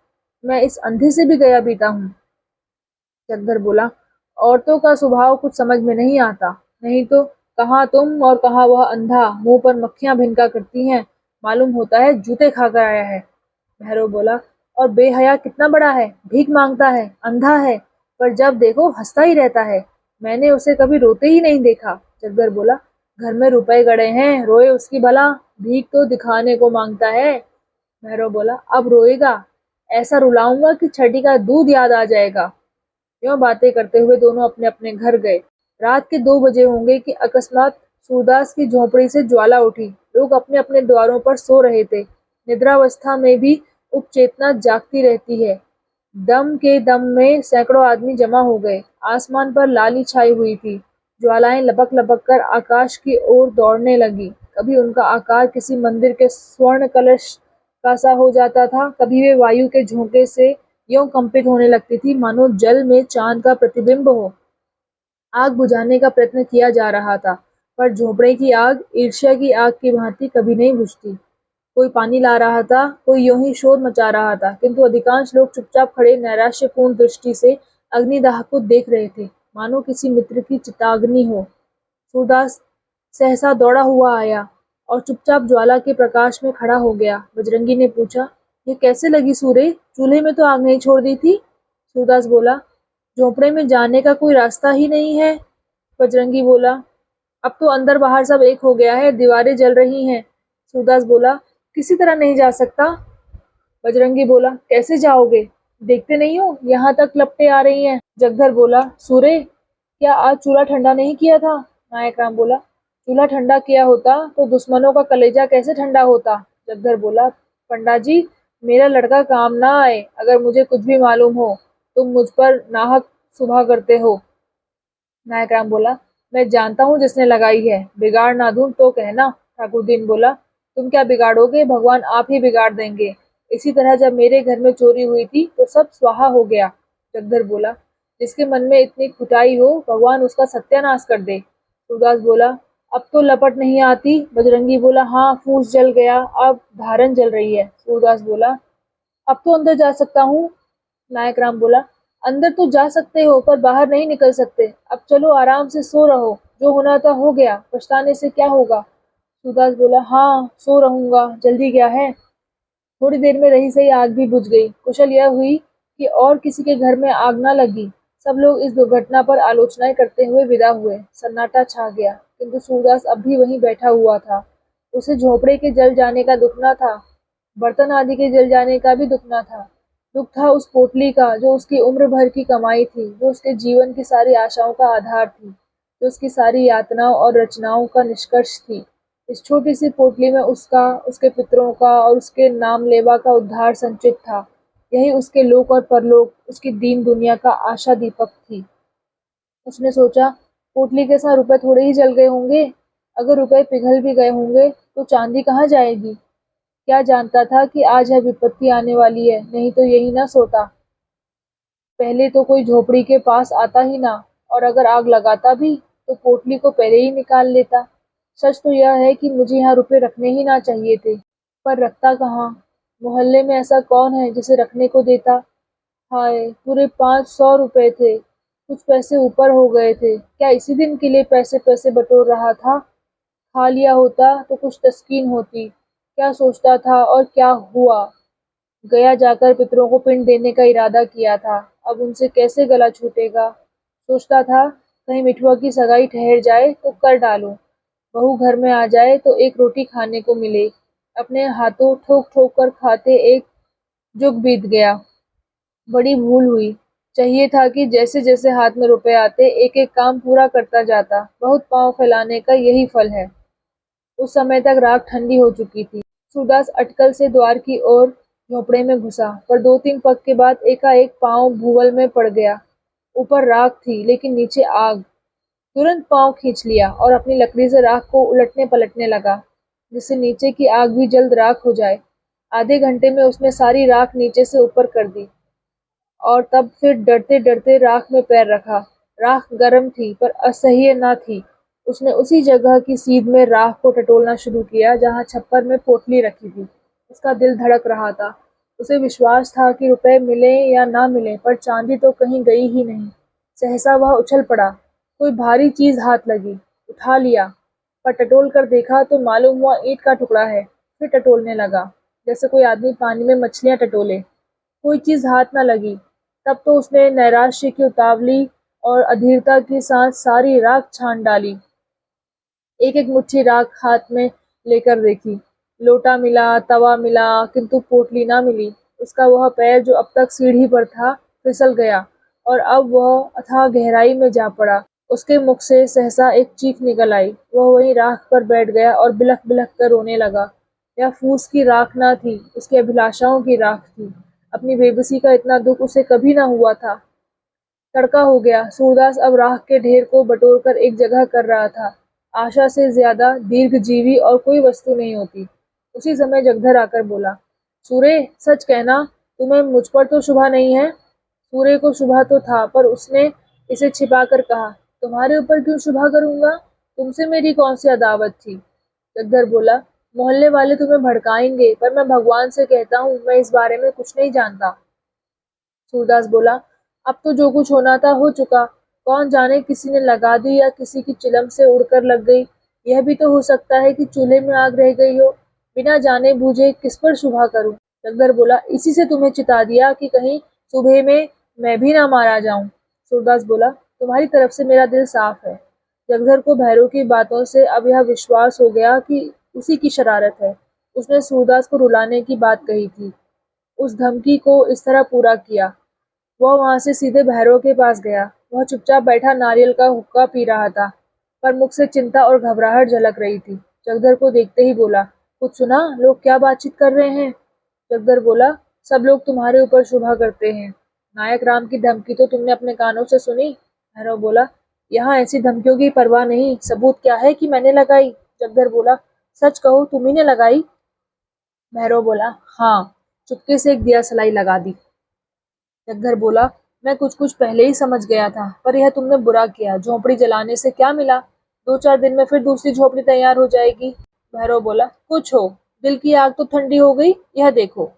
मैं इस अंधे से भी गया बीता हूँ। जगधर बोला, औरतों का स्वभाव कुछ समझ में नहीं आता। नहीं तो कहाँ तुम और कहाँ वह अंधा, मुंह पर मक्खियां भिनका करती हैं। मालूम होता है जूते खाकर आया है। भैरव बोला, और बेहया कितना बड़ा है, भीख मांगता है, अंधा है। पर जब देखो हंसता ही रहता है। मैंने उसे कभी रोते ही नहीं देखा। जगदर बोला, घर में रुपए गड़े हैं, रोए उसकी भला, भीख तो दिखाने को मांगता है। भैरव बोला, अब रोएगा, ऐसा रुलाऊंगा कि छठी का दूध याद आ जाएगा। यूं बातें करते हुए दोनों अपने अपने घर गए। रात के 2 बजे होंगे कि अकस्मात सूरदास की झोपड़ी से ज्वाला उठी। लोग अपने अपने द्वारों पर सो रहे थे। निद्रावस्था में भी उपचेतना जागती रहती है। दम के दम में सैकड़ों आदमी जमा हो गए। आसमान पर लाली छाई हुई थी। ज्वालाएं लपक लपक कर आकाश की ओर दौड़ने लगी। कभी उनका आकार किसी मंदिर के स्वर्ण कलश का सा हो जाता था, कभी वे वायु के झोंके से यूं कंपित होने लगती थी मानो जल में चांद का प्रतिबिंब हो। आग बुझाने का प्रयत्न किया जा रहा था, पर झोपड़े की आग ईर्ष्या की आग की भांति कभी नहीं बुझती। कोई पानी ला रहा था, कोई यूं ही शोर मचा रहा था, किंतु अधिकांश लोग चुपचाप खड़े नैराश्यपूर्ण दृष्टि से अग्निदाह को देख रहे थे, मानो किसी मित्र की चिताग्नि हो। सूरदास सहसा दौड़ा हुआ आया और चुपचाप ज्वाला के प्रकाश में खड़ा हो गया। बजरंगी ने पूछा, ये कैसे लगी सूरे? चूल्हे में तो आग नहीं छोड़ दी थी। सूरदास बोला, झोपड़े में जाने का कोई रास्ता ही नहीं है। बजरंगी बोला, अब तो अंदर बाहर सब एक हो गया है, दीवारें जल रही हैं। सूरदास बोला, किसी तरह नहीं जा सकता। बजरंगी बोला, कैसे जाओगे? देखते नहीं हो यहाँ तक लपटें आ रही हैं। जगदर बोला, सूरे, क्या आज चूल्हा ठंडा नहीं किया था? नायक राम बोला, चूल्हा ठंडा किया होता तो दुश्मनों का कलेजा कैसे ठंडा होता? जगदर बोला, पंडा जी, मेरा लड़का काम ना आए। अगर मुझे कुछ भी मालूम हो, तुम मुझ पर नाहक सुबह करते हो। नायक राम बोला, मैं जानता हूँ जिसने लगाई है, बिगाड़ ना दूं तो कहना। ठाकुरदीन बोला, तुम क्या बिगाड़ोगे, भगवान आप ही बिगाड़ देंगे। इसी तरह जब मेरे घर में चोरी हुई थी तो सब स्वाहा हो गया। जगदर बोला, जिसके मन में इतनी खुटाई हो, भगवान उसका सत्यानाश कर दे। सूरदास बोला, अब तो लपट नहीं आती। बजरंगी बोला, हाँ, फूस जल गया, अब धारन जल रही है। सूरदास बोला, अब तो अंदर जा सकता हूँ। नायक राम बोला, अंदर तो जा सकते हो पर बाहर नहीं निकल सकते। अब चलो, आराम से सो रहो, जो होना था हो गया, पछताने से क्या होगा। सूरदास बोला, हाँ, सो रहूंगा, जल्दी क्या है। थोड़ी देर में रही सही आग भी बुझ गई। कुशल यह हुई कि और किसी के घर में आग न लगी। सब लोग इस दुर्घटना पर आलोचनाएं करते हुए विदा हुए। सन्नाटा छा गया, किंतु सूरदास अब भी वहीं बैठा हुआ था। उसे झोपड़े के जल जाने का दुख न था, बर्तन आदि के जल जाने का भी दुख न था। दुख था उस पोटली का, जो उसकी उम्र भर की कमाई थी, जो उसके जीवन की सारी आशाओं का आधार थी, जो उसकी सारी यातनाओं और रचनाओं का निष्कर्ष थी। इस छोटी सी पोटली में उसका, उसके पितरों का और उसके नामलेवा का उद्धार संचित था। यही उसके लोक और परलोक, उसकी दीन दुनिया का आशा दीपक थी। उसने सोचा, पोटली के साथ रुपए थोड़े ही जल गए होंगे। अगर रुपए पिघल भी गए होंगे तो चांदी कहाँ जाएगी। क्या जानता था कि आज यह विपत्ति आने वाली है, नहीं तो यही न सोता। पहले तो कोई झोपड़ी के पास आता ही ना, और अगर आग लगाता भी तो पोटली को पहले ही निकाल लेता। सच तो यह है कि मुझे यहाँ रुपए रखने ही ना चाहिए थे, पर रखता कहाँ। मोहल्ले में ऐसा कौन है जिसे रखने को देता। हाय, पूरे 500 रुपए थे। कुछ पैसे ऊपर हो गए थे। क्या इसी दिन के लिए पैसे पैसे बटोर रहा था? खा लिया होता तो कुछ तस्कीन होती। क्या सोचता था और क्या हुआ। गया जाकर पितरों को पिंड देने का इरादा किया था। अब उनसे कैसे गला छूटेगा। सोचता था, कहीं मिठुआ की सगाई ठहर जाए तो कर डालूं। बहू घर में आ जाए तो एक रोटी खाने को मिले। अपने हाथों ठोक ठोक कर खाते एक जुग बीत गया। बड़ी भूल हुई। चाहिए था कि जैसे जैसे हाथ में रुपए आते एक एक काम पूरा करता जाता। बहुत पांव फैलाने का यही फल है। उस समय तक राख ठंडी हो चुकी थी। सूरदास अटकल से द्वार की ओर झोंपड़े में घुसा, पर 2-3 पग के बाद एकाएक पांव भूवल में पड़ गया। ऊपर राख थी लेकिन नीचे आग। तुरंत पांव खींच लिया और अपनी लकड़ी से राख को उलटने पलटने लगा, जिससे नीचे की आग भी जल्द राख हो जाए। आधे घंटे में उसने सारी राख नीचे से ऊपर कर दी और तब फिर डरते डरते राख में पैर रखा। राख गर्म थी पर असह्य न थी। उसने उसी जगह की सीध में राख को टटोलना शुरू किया जहाँ छप्पर में पोटली रखी थी। उसका दिल धड़क रहा था। उसे विश्वास था कि रुपए मिले या ना मिले, पर चांदी तो कहीं गई ही नहीं। सहसा वह उछल पड़ा। कोई भारी चीज हाथ लगी, उठा लिया, पर टटोल कर देखा तो मालूम हुआ ईंट का टुकड़ा है। फिर टटोलने लगा, जैसे कोई आदमी पानी में मछलियां टटोले। कोई चीज हाथ न लगी। तब तो उसने नैराश्य की उतावली और अधीरता के साथ सारी राख छान डाली। एक एक मुट्ठी राख हाथ में लेकर देखी। लोटा मिला, तवा मिला, किंतु पोटली ना मिली। उसका वह पैर जो अब तक सीढ़ी पर था फिसल गया और अब वह अथाह गहराई में जा पड़ा। उसके मुख से सहसा एक चीख निकल आई। वह वहीं राख पर बैठ गया और बिलख बिलख कर रोने लगा। यह फूस की राख न थी, उसकी अभिलाषाओं की राख थी। अपनी बेबसी का इतना दुख उसे कभी न हुआ था। तड़का हो गया। सूरदास अब राख के ढेर को बटोरकर एक जगह कर रहा था। आशा से ज्यादा दीर्घजीवी और कोई वस्तु नहीं होती। उसी समय जगधर आकर बोला, सूरे, सच कहना, तुम्हें मुझ पर तो शुभा नहीं है? सूरे को शुभा तो था, पर उसने इसे छिपाकर कहा, तुम्हारे ऊपर क्यों शुभा करूंगा? तुमसे मेरी कौन सी अदावत थी? जगधर बोला, मोहल्ले वाले तुम्हें भड़काएंगे, पर मैं भगवान से कहता हूँ, मैं इस बारे में कुछ नहीं जानता। सूरदास बोला, अब तो जो कुछ होना था हो चुका। कौन जाने किसी ने लगा दी या किसी की चिलम से उड़कर लग गई। यह भी तो हो सकता है कि चूल्हे में आग रह गई हो। बिना जाने बूझे किस पर शुभा करूं? जगधर बोला, इसी से तुम्हें चिता दिया कि कहीं सुबह में मैं भी ना मारा जाऊं। सूरदास बोला, तुम्हारी तरफ से मेरा दिल साफ है। जगधर को भैरव की बातों से अब यह विश्वास हो गया कि उसी की शरारत है। उसने सूरदास को रुलाने की बात कही थी। उस धमकी को इस तरह पूरा किया। वह वहां से सीधे भैरव के पास गया। वह चुपचाप बैठा नारियल का हुक्का पी रहा था, पर मुख से चिंता और घबराहट झलक रही थी। जगधर को देखते ही बोला, कुछ सुना? लोग क्या बातचीत कर रहे हैं? जगधर बोला, सब लोग तुम्हारे ऊपर शुभा करते हैं। नायक राम की धमकी तो तुमने अपने कानों से सुनी? भैरव बोला, यहाँ ऐसी धमकियों की परवाह नहीं। सबूत क्या है कि मैंने लगाई? जगधर बोला, सच कहो, तुम्ही ने लगाई? भैरव बोला, हाँ, चुपके से एक दिया सलाई लगा दी। जगधर बोला, मैं कुछ कुछ पहले ही समझ गया था, पर यह तुमने बुरा किया। झोपड़ी जलाने से क्या मिला? 2-4 दिन में फिर दूसरी झोपड़ी तैयार हो जाएगी। भैरव बोला, कुछ हो, दिल की आग तो ठंडी हो गई। यह देखो।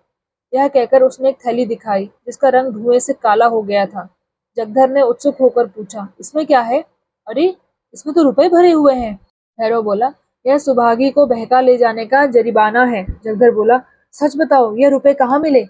यह कहकर उसने एक थैली दिखाई, जिसका रंग धुएं से काला हो गया था। जगधर ने उत्सुक होकर पूछा, इसमें क्या है? अरे, इसमें तो रुपए भरे हुए हैं। भैरव बोला, यह सुभागी को बहका ले जाने का जरिमाना है। जगधर बोला, सच बताओ, यह रुपए कहाँ मिले?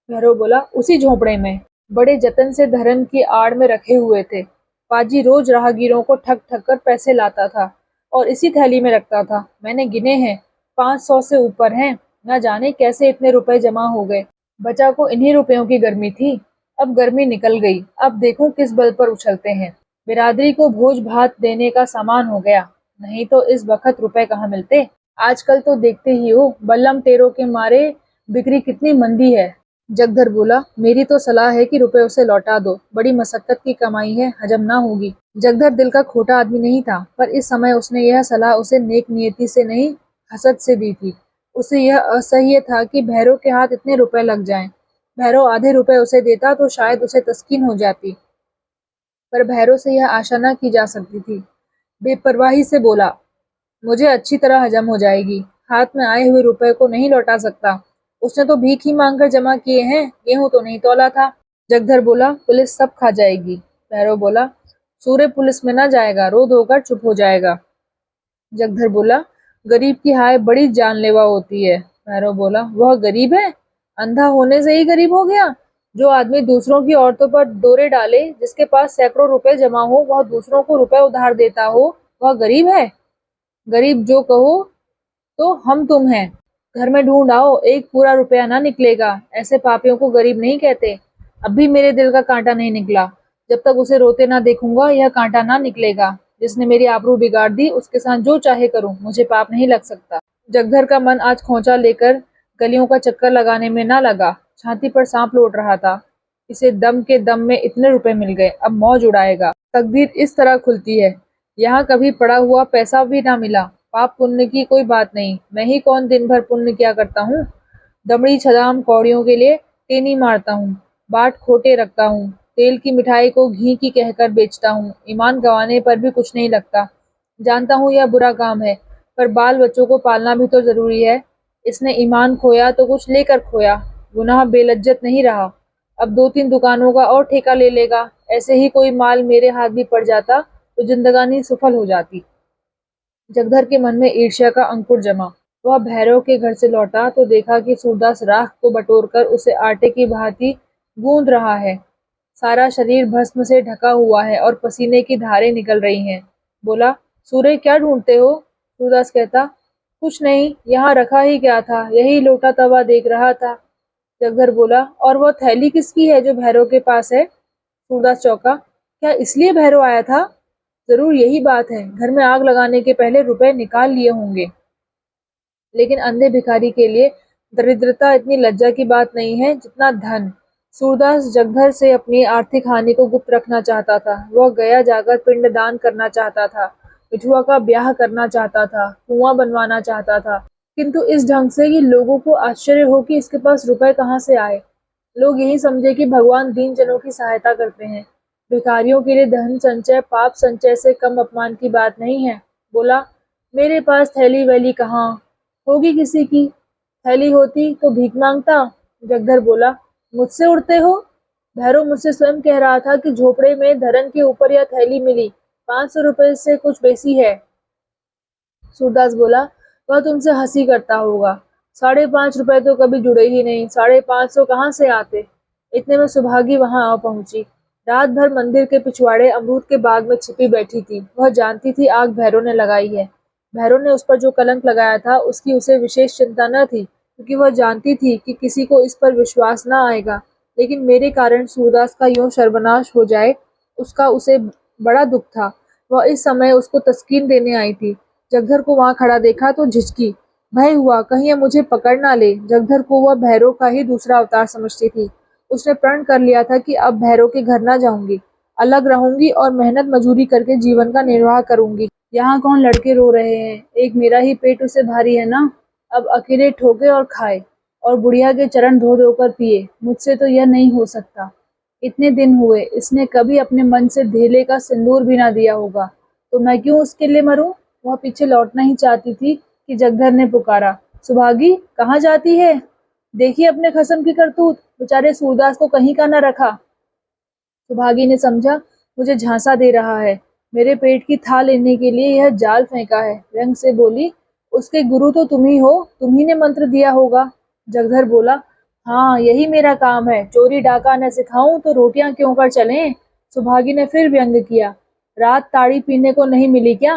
भैरव बोला, उसी झोंपड़े में। बड़े जतन से धरन की आड़ में रखे हुए थे। पाजी रोज राहगीरों को ठग ठग कर पैसे लाता था और इसी थैली में रखता था। मैंने गिने हैं, 500 से ऊपर हैं। न जाने कैसे इतने रुपए जमा हो गए। बचा को इन्हीं रुपयों की गर्मी थी। अब गर्मी निकल गई। अब देखो किस बल पर उछलते हैं। बिरादरी को भोज भात देने का सामान हो गया। नहीं तो इस वक्त रुपए कहाँ मिलते। आजकल तो देखते ही हो, बल्लम टेरों के मारे बिक्री कितनी मंदी है। जगधर बोला, मेरी तो सलाह है कि रुपए उसे लौटा दो। बड़ी मशक्कत की कमाई है, हजम ना होगी। जगधर दिल का खोटा आदमी नहीं था, पर इस समय उसने यह सलाह उसे नेक नियति से नहीं, हसद से दी थी। उसे यह असह्य था कि भैरव के हाथ इतने रुपए लग जाएं। भैरव आधे रुपए उसे देता तो शायद उसे तस्कीन हो जाती, पर भैरव से यह आशा न की जा सकती थी। बेपरवाही से बोला, मुझे अच्छी तरह हजम हो जाएगी। हाथ में आए हुए रुपए को नहीं लौटा सकता। उसने तो भीख ही मांगकर जमा किए हैं। गेहूं तो नहीं तौला था। जगधर बोला, पुलिस सब खा जाएगी। भैरव बोला, सूर्य पुलिस में ना जाएगा, रो धोकर चुप हो जाएगा। जगधर बोला, गरीब की हाय बड़ी जानलेवा होती है। भैरव बोला, वह गरीब है? अंधा होने से ही गरीब हो गया? जो आदमी दूसरों की औरतों पर डोरे डाले, जिसके पास सैकड़ों रुपए जमा हो, वह दूसरों को रुपए उधार देता हो, वह गरीब है? गरीब जो कहो तो हम तुम हैं। घर में ढूंढ आओ, एक पूरा रुपया ना निकलेगा। ऐसे पापियों को गरीब नहीं कहते। अब भी मेरे दिल का कांटा नहीं निकला। जब तक उसे रोते ना देखूंगा, यह कांटा ना निकलेगा। जिसने मेरी आबरू बिगाड़ दी, उसके साथ जो चाहे करूं, मुझे पाप नहीं लग सकता। जगधर का मन आज खोंचा लेकर गलियों का चक्कर लगाने में ना लगा। छाती पर सांप लौट रहा था। इसे दम के दम में इतने रुपए मिल गए, अब मौज उड़ाएगा। तकदीर इस तरह खुलती है। यहाँ कभी पड़ा हुआ पैसा भी ना मिला। पाप पुण्य की कोई बात नहीं। मैं ही कौन दिन भर पुण्य क्या करता हूँ। दमड़ी छदाम कौड़ियों के लिए टेनी मारता हूँ, बाट खोटे रखता हूँ, तेल की मिठाई को घी की कहकर बेचता हूँ। ईमान गंवाने पर भी कुछ नहीं लगता। जानता हूँ यह बुरा काम है, पर बाल बच्चों को पालना भी तो जरूरी है। इसने ईमान खोया तो कुछ लेकर खोया। गुनाह बेलज्जत नहीं रहा। अब 2-3 दुकानों का और ठेका ले लेगा। ऐसे ही कोई माल मेरे हाथ भी पड़ जाता तो जिंदगानी सफल हो जाती। जगधर के मन में ईर्ष्या का अंकुर जमा। वह भैरव के घर से लौटा तो देखा कि सूरदास राख को बटोरकर उसे आटे की भांति गूंद रहा है। सारा शरीर भस्म से ढका हुआ है और पसीने की धारें निकल रही हैं। बोला, सूर्य क्या ढूंढते हो? सूरदास कहता, कुछ नहीं, यहाँ रखा ही क्या था, यही लोटा तवा देख रहा था। जगधर बोला, और वह थैली किसकी है जो भैरव के पास है? सूरदास चौंका, क्या इसलिए भैरव आया था? जरूर यही बात है, घर में आग लगाने के पहले रुपए निकाल लिए होंगे। लेकिन अंधे भिखारी के लिए दरिद्रता इतनी लज्जा की बात नहीं है जितना धन। सूरदास जगधर से अपनी आर्थिक हानि को गुप्त रखना चाहता था। वह गया जाकर पिंडदान करना चाहता था, विधवा का ब्याह करना चाहता था, कुआं बनवाना चाहता था, किंतु इस ढंग से कि लोगों को आश्चर्य हो कि इसके पास रुपए कहाँ से आए। लोग यही समझे कि भगवान दीन जनों की सहायता करते हैं। भिखारियों के लिए धन संचय पाप संचय से कम अपमान की बात नहीं है। बोला, मेरे पास थैली वैली कहाँ, होगी किसी की, थैली होती तो भीख मांगता। जगधर बोला, मुझसे उड़ते हो? भैरव मुझसे स्वयं कह रहा था कि झोपड़े में धरन के ऊपर यह थैली मिली, 500 रुपए से कुछ बेसी है। सूरदास बोला, वह तुमसे हंसी करता होगा, 5.5 रुपए तो कभी जुड़े ही नहीं, 550 कहाँ से आते। इतने में सुभागी वहां आ पहुंची। रात भर मंदिर के पिछवाड़े अमरूद के बाग में छिपी बैठी थी। वह जानती थी आग भैरव ने लगाई है। भैरव ने उस पर जो कलंक लगाया था उसकी उसे विशेष चिंता न थी, क्योंकि वह जानती थी कि किसी को इस पर विश्वास न आएगा। लेकिन मेरे कारण सूरदास का यूं सर्वनाश हो जाए, उसका उसे बड़ा दुख था। वह इस समय उसको तस्कीन देने आई थी। जगधर को वहां खड़ा देखा तो झिझकी, भय हुआ कहीं ये मुझे पकड़ ना ले। जगधर को वह भैरव का ही दूसरा अवतार समझती थी। उसने प्रण कर लिया था कि अब भैरव के घर ना जाऊंगी, अलग रहूंगी और मेहनत मजूरी करके जीवन का निर्वाह करूंगी। यहाँ कौन लड़के रो रहे हैं, एक मेरा ही पेट उसे भारी है ना। अब अकेले ठोके और खाए और बुढ़िया के चरण धो धोकर पिए, मुझसे तो यह नहीं हो सकता। इतने दिन हुए इसने कभी अपने मन से धेले का सिंदूर भी ना दिया होगा, तो मैं क्यों उसके लिए मरूं। वह पीछे लौटना ही चाहती थी कि जगधर ने पुकारा, सुभागी कहाँ जाती है? देखिए अपने खसम की करतूत, बेचारे सूरदास को कहीं का न रखा। सुभागी ने समझा मुझे झांसा दे रहा है, मेरे पेट की थाह लेने के लिए यह जाल फेंका है। व्यंग से बोली, उसके गुरु तो तुम ही हो, तुम ही ने मंत्र दिया होगा। जगधर बोला, हाँ यही मेरा काम है, चोरी डाका न सिखाऊं तो रोटियां क्यों कर चलें। सुभागी ने फिर व्यंग किया, रात ताड़ी पीने को नहीं मिली क्या?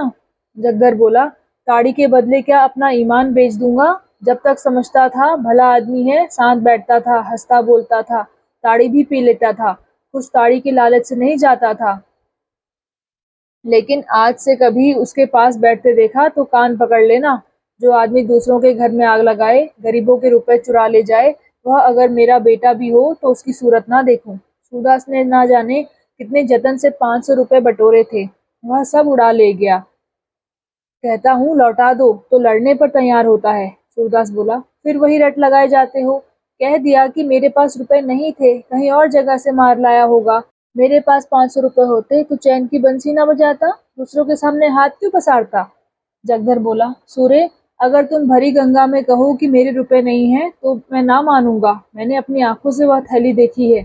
जगधर बोला, ताड़ी के बदले क्या अपना ईमान बेच दूंगा। जब तक समझता था भला आदमी है, साथ बैठता था, हंसता बोलता था, ताड़ी भी पी लेता था, कुछ ताड़ी की लालच से नहीं जाता था। लेकिन आज से कभी उसके पास बैठते देखा तो कान पकड़ लेना। जो आदमी दूसरों के घर में आग लगाए, गरीबों के रुपए चुरा ले जाए, वह अगर मेरा बेटा भी हो तो उसकी सूरत ना देखूं। सूरदास ने ना जाने कितने जतन से 500 रुपए बटोरे थे, वह सब उड़ा ले गया। कहता हूँ लौटा दो तो लड़ने पर तैयार होता है। सूरदास बोला, फिर वही रट लगाए जाते हो। कह दिया कि मेरे पास रुपए नहीं थे, कहीं और जगह से मार लाया होगा। मेरे पास 500 रुपए होते तो चैन की बंसी ना बजाता, दूसरों के सामने हाथ क्यों पसारता। जगधर बोला, सूर्य अगर तुम भरी गंगा में कहो कि मेरे रुपए नहीं हैं तो मैं ना मानूंगा। मैंने अपनी आंखों से वह थैली देखी है।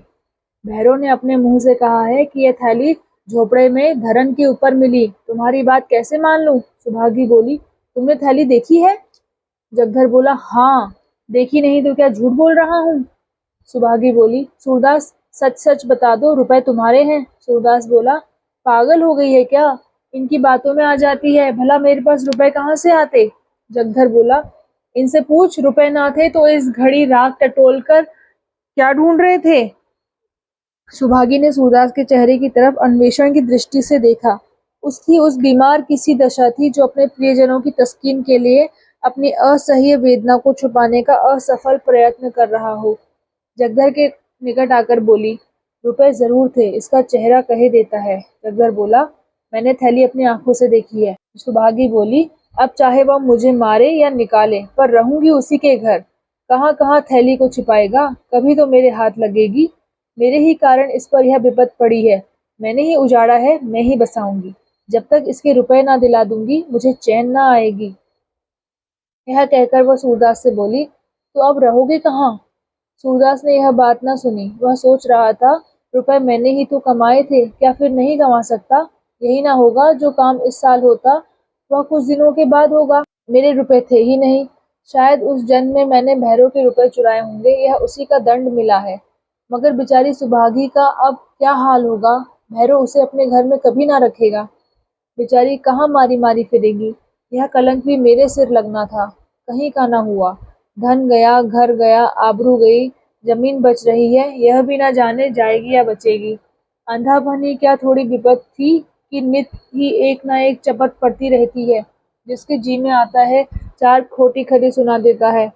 भैरव ने अपने मुंह से कहा है कि यह थैली झोपड़े में धरन के ऊपर मिली, तुम्हारी बात कैसे मान लूं। सुभागी बोली, तुमने थैली देखी है? जगधर बोला, हाँ, देखी नहीं तो क्या झूठ बोल रहा हूँ। सुभागी बोली, सूरदास सच सच बता दो, रुपए तुम्हारे हैं। सूरदास बोला, पागल हो गई है क्या, इनकी बातों में आ जाती है, भला मेरे पास रुपए कहाँ से आते। जगधर बोला, इनसे पूछ, रुपए ना थे तो इस घड़ी राख टटोल कर क्या ढूंढ रहे थे। सुभागी ने सूरदास के चेहरे की तरफ अन्वेषण की दृष्टि से देखा। उसकी उस बीमार किसी दशा थी जो अपने प्रियजनों की तस्कीन के लिए अपनी असह्य वेदना को छुपाने का असफल प्रयत्न कर रहा हो। जगधर के निकट आकर बोली, रुपए जरूर थे, इसका चेहरा कहे देता है। जगधर बोला, मैंने थैली अपनी आंखों से देखी है। सुभागी बोली, अब चाहे वह मुझे मारे या निकाले, पर रहूंगी उसी के घर। कहाँ कहाँ थैली को छिपाएगा, कभी तो मेरे हाथ लगेगी। मेरे ही कारण इस पर यह विपत पड़ी है, मैंने ही उजाड़ा है, मैं ही बसाऊंगी। जब तक इसके रुपए ना दिला दूंगी मुझे चैन ना आएगी। यह कहकर वह सूरदास से बोली, तो अब रहोगे कहाँ। सूरदास ने यह बात न सुनी। वह सोच रहा था, रुपए मैंने ही तो कमाए थे, क्या फिर नहीं कमा सकता। यही ना होगा जो काम इस साल होता वह कुछ दिनों के बाद होगा। मेरे रुपए थे ही नहीं, शायद उस जन्म में मैंने भैरव के रुपए चुराए होंगे, यह उसी का दंड मिला है। मगर बेचारी सुभागी का अब क्या हाल होगा। भैरव उसे अपने घर में कभी ना रखेगा। बेचारी कहाँ मारी मारी फिरेगी। यह कलंक भी मेरे सिर लगना था, कहीं का ना हुआ। धन गया, घर गया, आबरू गई, जमीन बच रही है, यह भी ना जाने जाएगी या बचेगी। अंधापन ही क्या थोड़ी विपत थी कि नित ही एक ना एक चपत पड़ती रहती है। जिसके जी में आता है, चार खोटी खरी सुना देता है।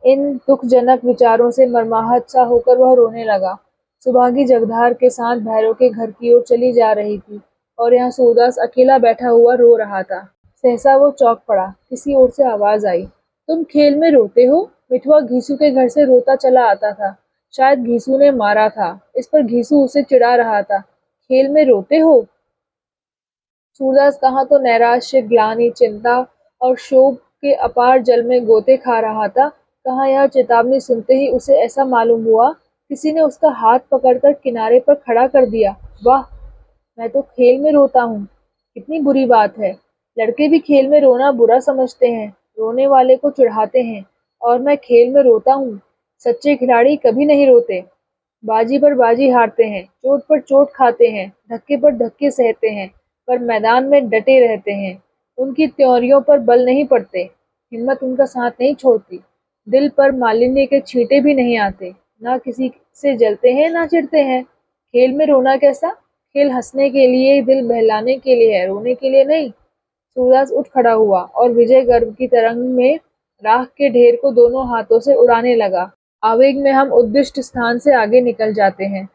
इन दुखजनक विचारों से मर्माहत सा होकर वह रोने लगा। सुभागी जगधार के साथ भैरव के घर की ओर चली जा रही थी और यहाँ सूरदास अकेला बैठा हुआ रो रहा था। सहसा वो चौंक पड़ा। किसी ओर से आवाज आई, तुम खेल में रोते हो। मिठुआ घीसू के घर से रोता चला आता था। शायद घीसू ने मारा था। इस पर घीसू उसे चिढ़ा रहा था। खेल में रोते हो। सूरदास कहाँ तो नैराश्य, ग्लानि, चिंता और शोक के अपार जल में गोते खा रहा था, कहाँ यह चेतावनी सुनते ही उसे ऐसा मालूम हुआ किसी ने उसका हाथ पकड़कर किनारे पर खड़ा कर दिया। वाह, मैं तो खेल में रोता हूँ। कितनी बुरी बात है। लड़के भी खेल में रोना बुरा समझते हैं, रोने वाले को चिढ़ाते हैं, और मैं खेल में रोता हूँ। सच्चे खिलाड़ी कभी नहीं रोते। बाजी पर बाजी हारते हैं, चोट पर चोट खाते हैं, धक्के पर धक्के सहते हैं, पर मैदान में डटे रहते हैं। उनकी त्योरियों पर बल नहीं पड़ते, हिम्मत उनका साथ नहीं छोड़ती। दिल पर मालिन्य के छींटे भी नहीं आते, ना किसी से जलते हैं ना चिढ़ते हैं। खेल में रोना कैसा। खेल हंसने के लिए, दिल बहलाने के लिए है, रोने के लिए नहीं। सूरदास उठ खड़ा हुआ और विजय गर्व की तरंग में राख के ढेर को दोनों हाथों से उड़ाने लगा। आवेग में हम उद्दिष्ट स्थान से आगे निकल जाते हैं।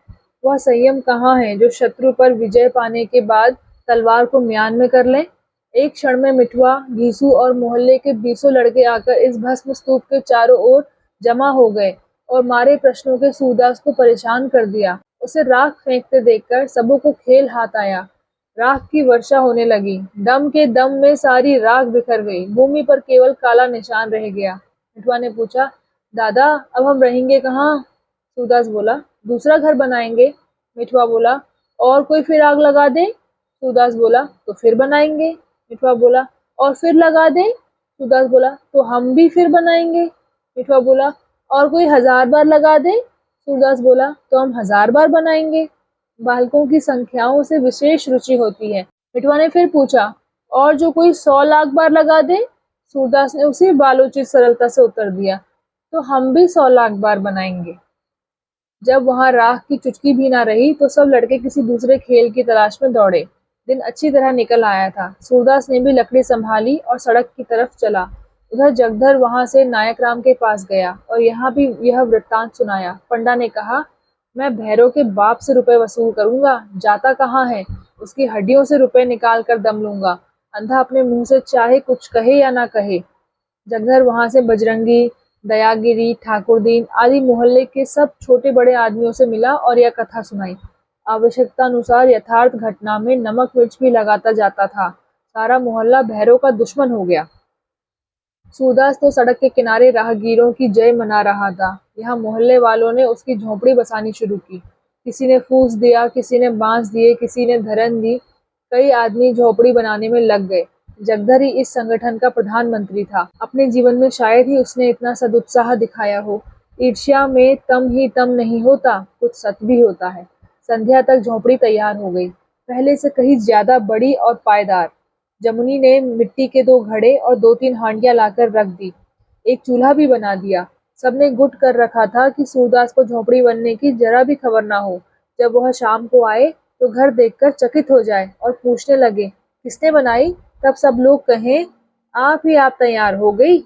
वह संयम कहाँ है जो शत्रु पर विजय पाने के बाद तलवार को म्यान में कर लें। एक क्षण में मिठुआ, घीसू और मोहल्ले के 20 लड़के आकर इस भस्म स्तूप के चारों ओर जमा हो गए और मारे प्रश्नों के सूरदास को परेशान कर दिया। उसे राख फेंकते देखकर सबों को खेल हाथ आया। राख की वर्षा होने लगी। दम के दम में सारी राख बिखर गई। भूमि पर केवल काला निशान रह गया। मिठुआ ने पूछा, दादा अब हम रहेंगे कहाँ। सूरदास बोला, दूसरा घर बनाएंगे। मिठुआ बोला, और कोई फिर आग लगा दे। सूरदास बोला, तो फिर बनाएंगे। मिठुआ बोला, और फिर लगा दे। सूरदास बोला, तो हम भी फिर बनाएंगे। मिठुआ बोला, और कोई 1000 बार लगा दे। सूरदास बोला, तो हम 1000 बार बनाएंगे। बालकों की संख्याओं से विशेष रुचि होती है। मिठुआ ने फिर पूछा, और जो कोई 100 लाख बार लगा दे। सूरदास ने उसी बालोचित सरलता से उत्तर दिया, तो हम भी 100 लाख बार बनाएंगे। जब वहां राख की चुटकी भी ना रही तो सब लड़के किसी दूसरे खेल की तलाश में दौड़े। दिन अच्छी तरह निकल आया था। सूरदास ने भी लकड़ी संभाली और सड़क की तरफ चला। उधर जगधर वहां से नायक राम के पास गया और यहाँ भी यह वृत्तांत सुनाया। पंडा ने कहा, मैं भैरव के बाप से रुपए वसूल करूंगा। जाता कहाँ है, उसकी हड्डियों से रुपए निकाल कर दम लूंगा। अंधा अपने मुंह से चाहे कुछ कहे या ना कहे। जगधर वहां से बजरंगी, दयागिरी, ठाकुरदीन आदि मोहल्ले के सब छोटे बड़े आदमियों से मिला और यह कथा सुनाई। आवश्यकतानुसार यथार्थ घटना में नमक मिर्च भी लगाता जाता था। सारा मोहल्ला भैरव का दुश्मन हो गया। सूरदास तो सड़क के किनारे राहगीरों की जय मना रहा था। यहाँ मोहल्ले वालों ने उसकी झोपड़ी बसानी शुरू की। किसी ने फूस दिया, किसी ने बांस दिए, किसी ने धरन दी। कई आदमी झोपड़ी बनाने में लग गए। जगधर ही इस संगठन का प्रधानमंत्री था। अपने जीवन में शायद ही उसने इतना सदुत्साह दिखाया हो। ईर्ष्या में तम ही तम नहीं होता, कुछ सत भी होता है। संध्या तक झोपड़ी तैयार हो गई, पहले से कहीं ज्यादा बड़ी और पायदार। जमुनी ने मिट्टी के 2 घड़े और 2-3 हांडियां लाकर रख दी। एक चूल्हा भी बना दिया। सबने गुट कर रखा था कि सूरदास को झोपड़ी बनने की जरा भी खबर ना हो। जब वह शाम को आए तो घर देखकर चकित हो जाए और पूछने लगे, किसने बनाई। तब सब लोग कहें, आप ही आप तैयार हो गई।